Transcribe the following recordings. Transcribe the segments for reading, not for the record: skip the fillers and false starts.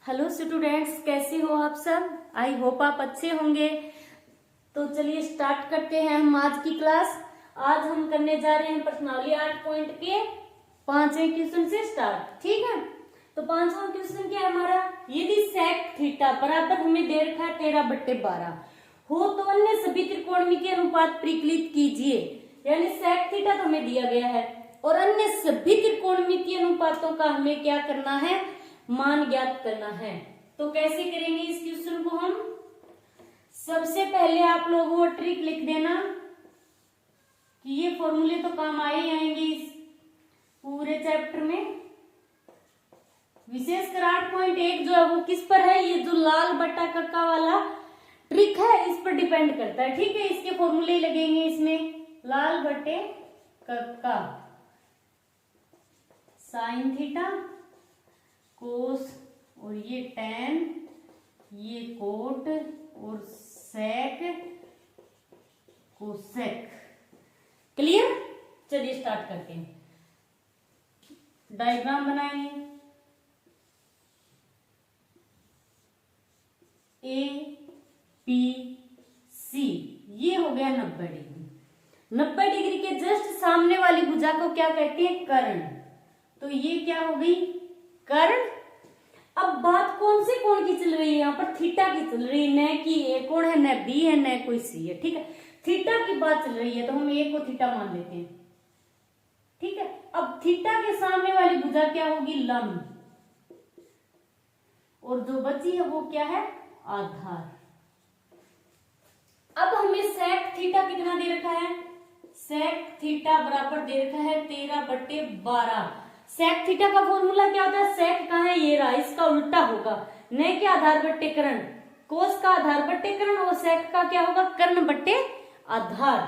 Hello students, कैसे हो आप सब। आई होप आप अच्छे होंगे। तो चलिए स्टार्ट करते हैं हम आज की क्लास। आज हम करने जा रहे हैं प्रश्नावली 8 पॉइंट के 5वें क्वेश्चन से स्टार्ट। ठीक है, तो 5वां क्वेश्चन क्या है हमारा। यदि सेक थीटा बराबर हमें दे रखा है 13/12 हो तो अन्य सभी त्रिकोणमितीय अनुपात परिकलित कीजिए। यानी सेक थीटा तो हमें दिया गया है और अन्य सभी त्रिकोणमितीय अनुपातों का हमें क्या करना है, मान ज्ञात करना है। तो कैसे करेंगे इस क्वेश्चन को हम। सबसे पहले आप लोग वो ट्रिक लिख देना कि ये फॉर्मूले तो काम आए ही आएंगे इस पूरे चैप्टर में। विशेषकर 8.1 जो है वो किस पर है, ये जो लाल बट्टा कक्का वाला ट्रिक है इस पर डिपेंड करता है। ठीक है, इसके फॉर्मूले लगेंगे इसमें, लाल बट्टे कक्का, साइन थीटा, कोस और ये टैन, ये कोट और सेक, कोसेक। क्लियर। चलिए स्टार्ट करते हैं। डायग्राम बनाएंगे। ए पी सी ये हो गया 90 डिग्री। 90 डिग्री के जस्ट सामने वाली भुजा को क्या कहते हैं, कर्ण। तो ये क्या हो गई, कर्ण। अब बात कौन से कोण की चल रही है, यहाँ पर थीटा की चल रही है, न कि ए कोण है, न बी है, न कोई सी है। ठीक है, थीटा की बात चल रही है तो हम ए को थीटा मान लेते हैं। ठीक है, अब थीटा के सामने वाली भुजा क्या होगी, लंब, और जो बची है वो क्या है, आधार। अब हमें सेक थीटा कितना दे रखा है, सेक थीटा बराबर दे रखा है 13/12। सेक थीटा का फॉर्मूला क्या होता है, सेक कहाँ है, ये रहा, इसका उल्टा होगा, न के आधार बट्टे कर्ण, कोस का आधार बट्टे कर्ण, और सेक का क्या होगा, कर्ण बट्टे आधार।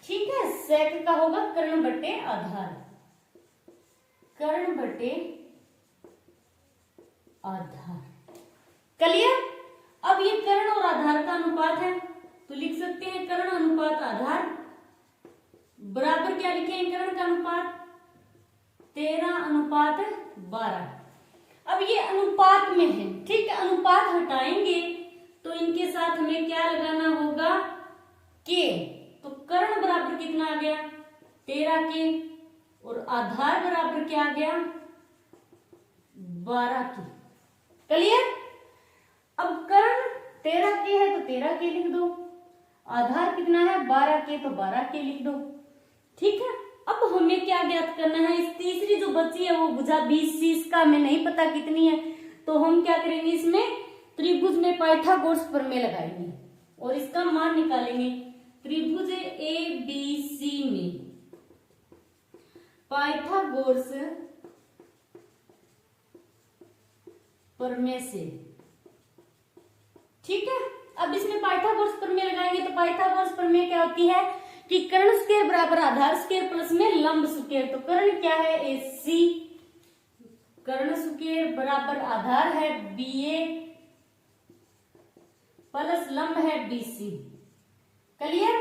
ठीक है, सेक का होगा कर्ण बट्टे आधार, कर्ण बट्टे आधार। क्लियर। अब ये कर्ण और आधार का अनुपात है तो लिख सकते हैं कर्ण अनुपात आधार बराबर क्या लिखेंगे, कर्ण का अनुपात 13/12। अब ये अनुपात में है। ठीक है, अनुपात हटाएंगे तो इनके साथ हमें क्या लगाना होगा, के। तो कर्ण बराबर कितना आ गया, 13 के, और आधार बराबर क्या आ गया, 12 के। क्लियर। अब कर्ण 13 के है तो 13 के लिख दो, आधार कितना है 12 के, तो 12 के लिख दो। ठीक है, अब हमें क्या ज्ञात करना है, इस तीसरी जो बची है वो भुजा 20 इसका हमें नहीं पता कितनी है, तो हम क्या करेंगे, इसमें त्रिभुज में पाइथागोरस प्रमेय लगाएंगे और इसका मान निकालेंगे। त्रिभुज ए बी सी में पाइथागोरस प्रमेय से। ठीक है, अब इसमें पाइथागोरस प्रमेय लगाएंगे तो पाइथागोरस प्रमेय क्या होती है कि कर्ण स्क्वायर बराबर आधार स्क्वायर प्लस में लंब स्क्वायर। तो कर्ण क्या है, AC, कर्ण स्क्वायर बराबर आधार है BA प्लस लंब है BC। क्लियर।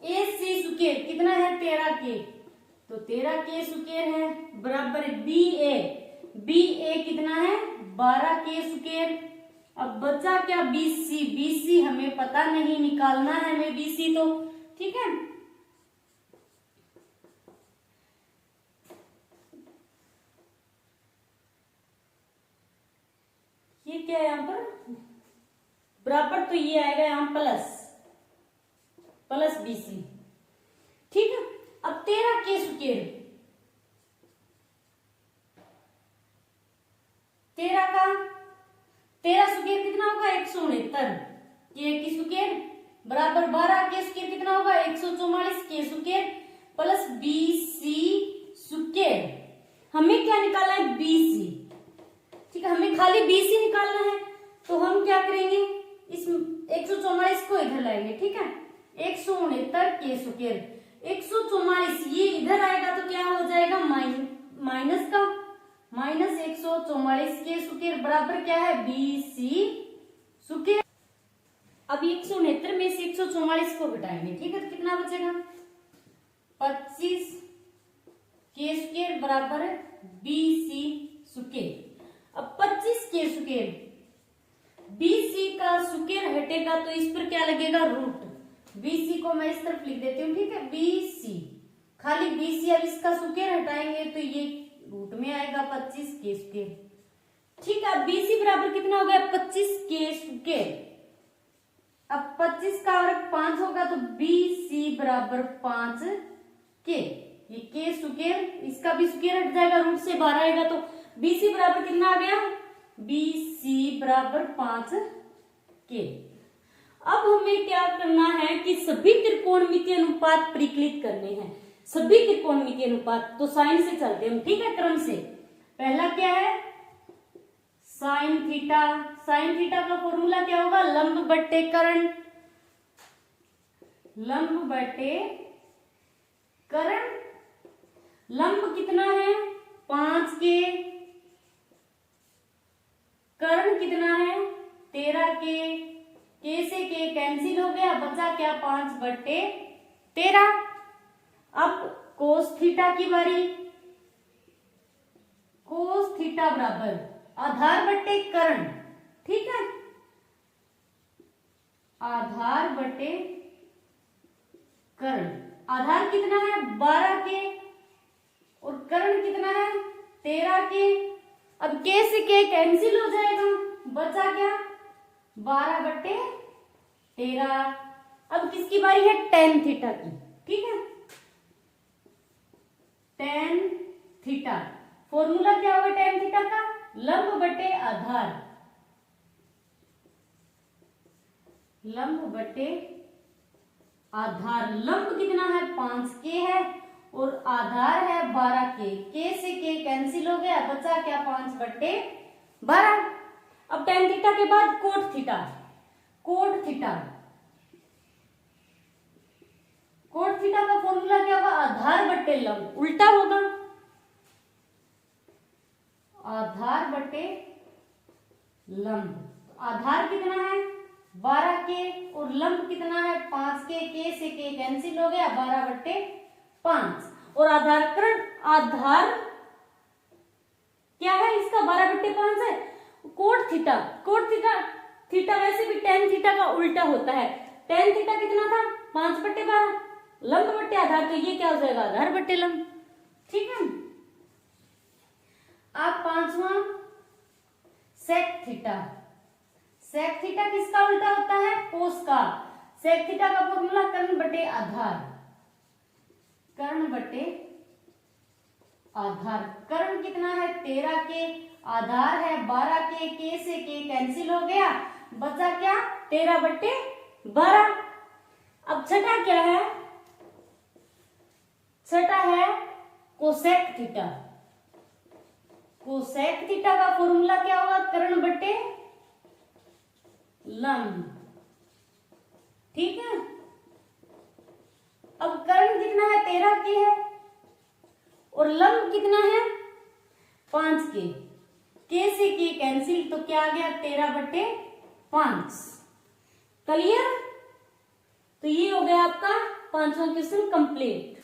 AC स्क्वायर कितना है 13 के, तो 13 के स्क्वायर है बराबर BA कितना है 12 के स्क्वायर। अब बचा क्या, BC हमें पता नहीं, निकालना है हमें BC। तो ठीक है, ये क्या है यहां पर बराबर, तो ये आएगा यहां प्लस BC। ठीक है, अब 13 के स्क्वायर, 13 स्क्वायर कितना होगा 169 के स्क्वायर बराबर 12 के स्क्वायर कितना होगा 144 के स्क्वायर प्लस BC स्क्वायर। हमें क्या निकालना है, BC। ठीक है, हमें खाली BC निकालना है तो हम क्या करेंगे, इस 144 को इधर लाएंगे। ठीक है, 169 के स्क्वायर, 144 ये इधर आएगा तो क्या हो जाएगा, माइनस का, माइनस 144 के स्क्वायर बराबर क्या है BC स्क्वायर। अब 169 में से 144 को घटाएंगे। ठीक है, तो कितना बचेगा, 25 के स्क्वायर बराबर BC स्क्वायर। अब 25 के स्क्वायर, BC का स्क्वायर हटेगा तो इस पर क्या लगेगा, रूट। BC को मैं इस तरफ लिख देती हूँ, ठीक है, BC, खाली BC, अब इसका स्क्वायर हटाएंगे तो ये रूट में आएगा 25 के स्क्वायर, ठीक है। BC बराबर कितना हो गया, 25 के स्क्वायर। अब 25 का वर्ग 5 होगा तो BC बराबर 5 के, ये के स्क्वायर, इसका भी स्क्वायर हट जाएगा, रूट से बाहर आएगा तो BC बराबर कितना आ गया, BC बराबर 5 के। अब हमें क्या करना है कि सभी त्रिकोणमितीय अनुपात परिकलित करने हैं, सभी त्रिकोणमितीय अनुपात। तो साइन से चलते हैं, ठीक है, क्रम से। पहला क्या है, साइन थीटा। साइन थीटा का फॉर्मूला क्या होगा, लंब बट्टे कर्ण, लंब बट्टे कर्ण। लंब कितना है, 5 के, कर्ण कितना है, 13 के से के कैंसिल हो गया, बचा क्या, 5/13। अब कोस थीटा की बारी, कोस थीटा बराबर आधार बट्टे कर्ण, ठीक है, आधार बट्टे कर्ण। आधार कितना है, 12 के, और कर्ण कितना है, 13 के। अब के से के कैंसिल हो जाएगा, बचा क्या, 12/13। अब किसकी बारी है, टेन थीटा की, ठीक है, टेन थीटा। फॉर्मूला क्या होगा टेन थीटा का, लंब बटे आधार, लंब बटे आधार। लंब कितना है, 5 के है, और आधार है 12 के से के कैंसिल हो गया, बचा क्या, 5/12। अब टेन थीटा के बाद cot theta, cot theta, cot theta का फॉर्मूला क्या होगा, आधार बट्टे लंब, उल्टा होगा, आधार बटे लंब। आधार कितना है, 12 के, और लंब कितना है, 5 के से के कैंसिल हो गया, 12/5। और आधार कर्ण, आधार क्या है इसका, 12/5 है। Cot theta, cot theta, theta वैसे भी टेन थीटा का उल्टा होता है। टेन थीटा कितना था, 5/12, लंब बट्टे आधार, तो ये क्या हो जाएगा, आधार बट्टे लंब, ठीक है। अब 5वां सेक थीटा। सेक थीटा किसका उल्टा होता है, कोस का। सेक थीटा का फॉर्मूला कर्ण बटे आधार, कर्ण बटे आधार। कर्ण कितना है, 13 के, आधार है 12 के से के कैंसिल हो गया, बचा क्या, 13/12। अब छठा क्या है, छठा है कोसेक थीटा। कोसेक थीटा का फॉर्मूला क्या होगा, कर्ण बटे लंब, ठीक है। अब कर्ण कितना है, 13 के है, और लंब कितना है, 5 के से के कैंसिल, तो क्या आ गया, 13/5। क्लियर। तो ये हो गया आपका 5वां क्वेश्चन कंप्लीट।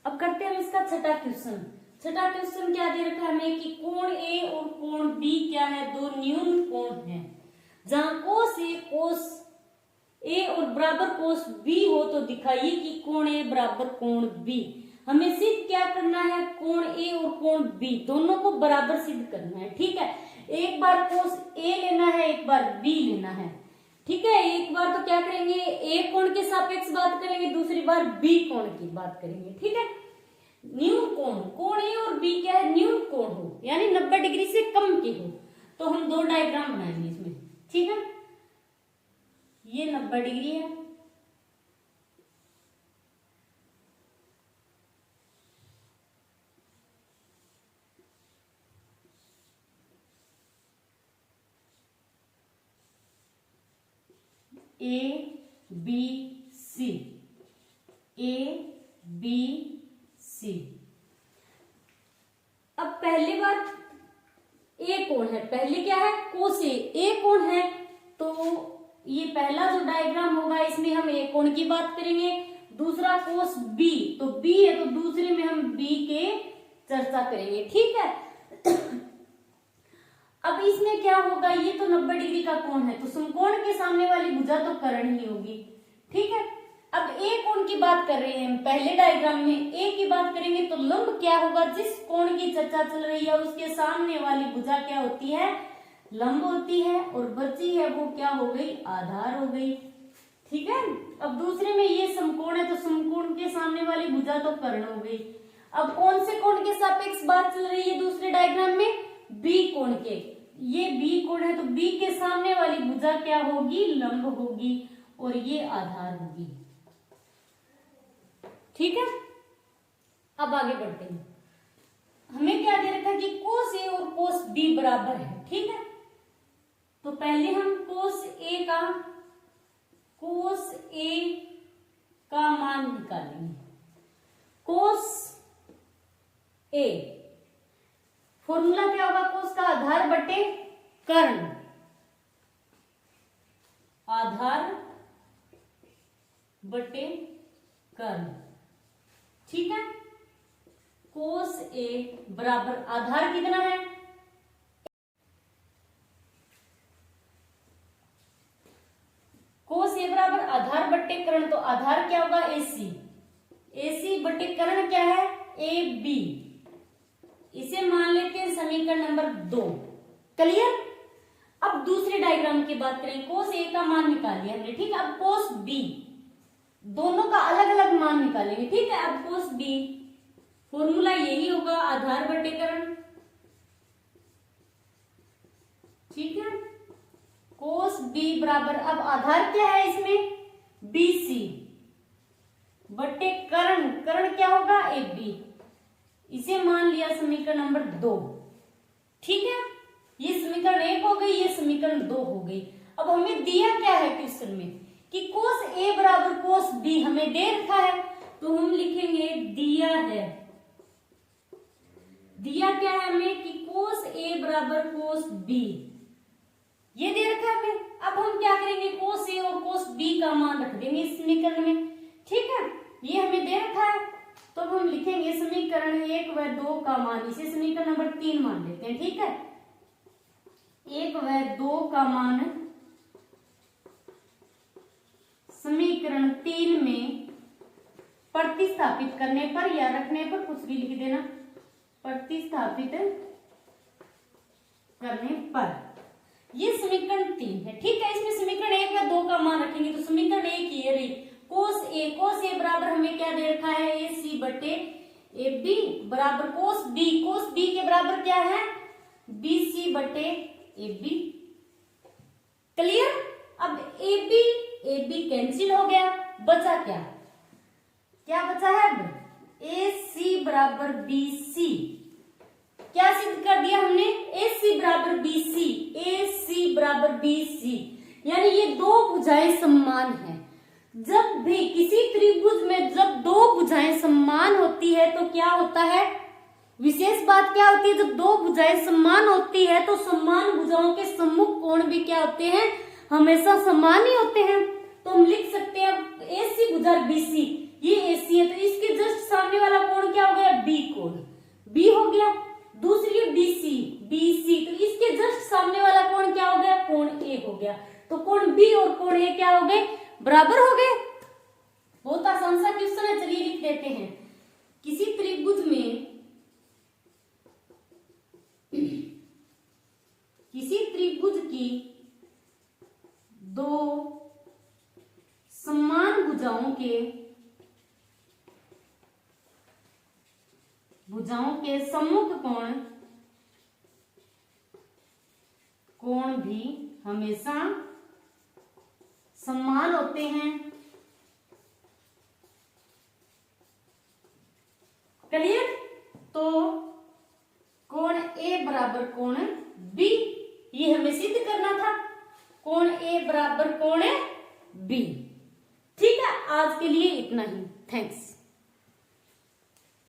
अब करते हैं हम इसका छठा क्वेश्चन। छठा क्वेश्चन क्या दे रखा है हमें कि कोण ए और कोण बी क्या है, दो न्यून कोण हैं। जहां कोस ए कोस ए और बराबर कोस बी हो तो दिखाइए कि कोण ए बराबर कोण बी। हमें सिद्ध क्या करना है, कोण ए और कोण बी दोनों को बराबर सिद्ध करना है, ठीक है। एक बार कोस ए लेना है, एक बार बी लेना है, ठीक है। एक बार तो क्या करेंगे, ए कोण के सापेक्ष बात करेंगे, दूसरी बार बी कोण की बात करेंगे, ठीक है। न्यून कोण, कोण ए और बी क्या है, न्यून कोण हो, यानी 90 डिग्री से कम के हो, तो हम दो डायग्राम बनाएंगे इसमें, ठीक है। ये 90 डिग्री है, A B C, A B C. अब पहली बात ए कोण है, पहले क्या है, कोस ए कोण है, तो ये पहला जो डायग्राम होगा इसमें हम ए कोण की बात करेंगे। दूसरा कोस बी, तो बी है तो दूसरे में हम बी के चर्चा करेंगे, ठीक है। अब इसमें क्या होगा, ये तो 90 डिग्री का कोण है, तो समकोण के सामने वाली भुजा तो कर्ण ही होगी, ठीक है। अब ए कोण की बात कर रहे हैं, पहले डायग्राम में ए की बात करेंगे तो लंब क्या होगा, जिस कोण की चर्चा चल रही है उसके सामने वाली भुजा क्या होती है, लंब होती है, और बची है वो क्या हो गई, आधार हो गई, ठीक है। अब दूसरे में ये समकोण है तो समकोण के सामने वाली भुजा तो कर्ण हो गई। अब कौन से कोण के सापेक्ष बात चल रही है दूसरे डायग्राम में, बी कोण के, ये बी कोण है तो बी के सामने वाली भुजा क्या होगी, लंब होगी, और ये आधार होगी, ठीक है। अब आगे बढ़ते हैं, हमें क्या दे रखा है कि कोस ए और कोस बी बराबर है, ठीक है। तो पहले हम कोस ए का मान निकालेंगे। कोस ए फॉर्मूला क्या होगा, कोस का आधार बटे कर्ण, आधार बटे कर्ण, ठीक है। कोस ए बराबर आधार कितना है, कोस ए बराबर आधार बट्टे कर्ण, तो आधार क्या होगा, AC, AC बट्टे कर्ण क्या है, AB, इसे मान लेते हैं समीकरण नंबर 2, क्लियर। अब दूसरे डायग्राम की बात करें, कोस ए का मान निकाल लिया हमने, ठीक है। अब कोस बी, दोनों का अलग अलग मान निकालेंगे, ठीक है। अब कोस बी फॉर्मूला यही होगा, आधार बटे कर्ण, ठीक है। कोस बी बराबर, अब आधार क्या है इसमें, BC बटे कर्ण, कर्ण क्या होगा, AB, इसे मान लिया समीकरण नंबर 2, ठीक है। ये समीकरण 1 हो गई, ये समीकरण 2 हो गई। अब हमें दिया क्या है क्वेश्चन में कि कोस ए बराबर कोस बी हमें दे रखा है, तो हम लिखेंगे दिया क्या है हमें कि कोस ए बराबर कोस बी, ये दे रखा है हमें। अब हम क्या करेंगे, कोस ए और कोस बी का मान रख देंगे इस समीकरण में, ठीक है। ये हमें दे रखा है, तो हम लिखेंगे समीकरण 1 व 2 का मान, इसे समीकरण नंबर 3 मान लेते हैं, ठीक है। 1 व 2 का मान समीकरण 3 में प्रतिस्थापित करने पर या रखने पर, कुछ भी लिख देना, प्रतिस्थापित करने पर, ये समीकरण 3 है, ठीक है। इसमें समीकरण 1 व 2 का मान रखेंगे तो समीकरण 1 ये रही, कोस ए बराबर हमें क्या दे रखा है, AC बटे AB बराबर कोस बी के बराबर क्या है, BC बटे AB, क्लियर। अब AB कैंसिल हो गया, बचा क्या बचा है, अब AC बराबर BC, क्या सिद्ध कर दिया हमने, AC बराबर BC, यानी ये दो भुजाएं समान हैं। जब भी किसी त्रिभुज में जब दो भुजाएं समान होती है तो क्या होता है, विशेष बात क्या होती है, जब दो भुजाएं समान होती है तो समान भुजाओं के सम्मुख कोण भी क्या होते हैं, हमेशा समान ही होते हैं। तो हम लिख सकते हैं AC भुजा BC, ये AC है तो इसके जस्ट सामने वाला कोण क्या हो गया, B कोण, B हो गया। दूसरी है BC, तो इसके जस्ट सामने वाला कोण क्या हो गया, कोण A हो गया। तो कोण B और कोण A क्या हो गए, बराबर हो गए। बहुत आसान सा क्वेश्चन है, चलिए लिख देते हैं। किसी त्रिभुज में की दो समान भुजाओं के सम्मुख कोण भी हमेशा समान होते हैं, क्लियर। तो कोण A बराबर कोण B, ये हमें सिद्ध करना था, कोण A बराबर कोण B, ठीक है। आज के लिए इतना ही, थैंक्स।